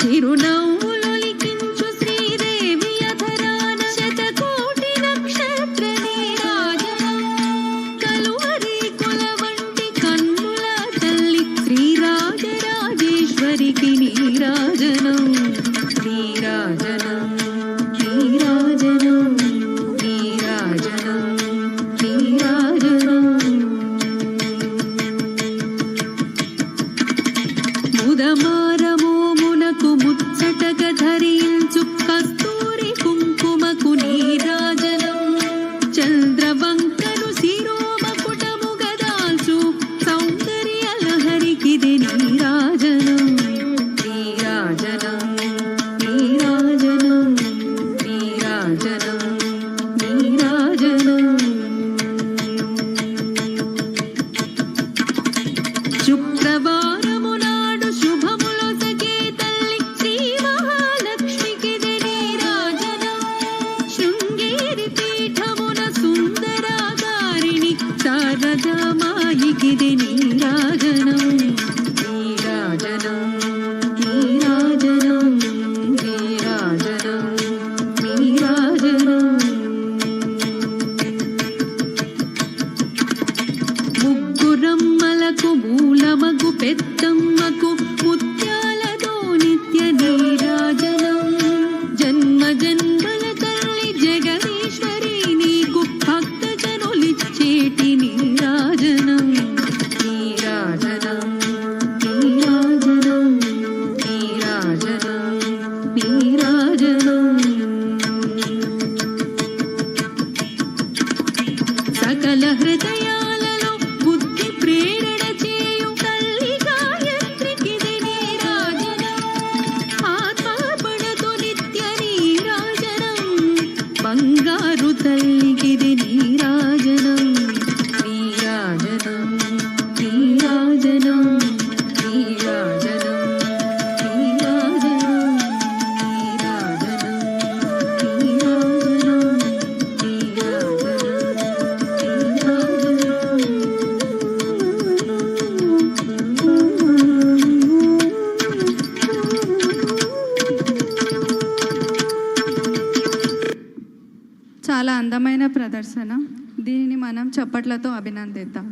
చిరునవ్వులొలికించు శ్రీదేవి అధరాన శతకోటి నక్షత్ర నీరాజనం కలువరి కులవంటి కన్నుల తల్లి శ్రీరాజరాజేశ్వరికి నీరాజనం నీరాజనం నీరాజనం నీరాజనం నీరాజనం ముదమారమోమునకు ముచ్చటగా ధరించు కస్తూరి కుంకుమకు నీరాజనం చంద్రవంకను శిరోమకుటముగా దాల్చు సౌందర్య లహరికిది నీరాజనం నీరాజనం నీరాజనం నీరాజనం నీరాజనం శుక్రవారము నాడు శుభములొసగే తల్లి శ్రీ మహాలక్ష్మికిది నీరాజనం శృంగేరి పీఠమున సుందరాకారిణి శారదామాయికిది నీరాజనం నీరాజనం నీరాజనం నీరాజనం నీరాజనం ముగ్గురమ్మలకు మూలమగు పెద్దమ్మకు ముత్యాలతో నిత్య నీరాజనం జన్మ జన్మల తల్లి జగదీశ్వరి నీకు భక్తజనులిచ్చేటి నీరాజనం నీరాజనం నీరాజనం నీరాజనం నీరాజనం సకల హృదయాలలో బుద్ధి ప్రేరణ చేయు తల్లి గాయత్రికిది నీరాజనం ఆత్మార్పణతో నిత్య నీరాజనం బంగారు తల్లికిది నీరాజనం నీరాజనం నీరాజనం నీరాజనం నీరాజనం నీరాజనం చాలా అందమైన ప్రదర్శన. దీనిని మనం చప్పట్లతో అభినందిద్దాం.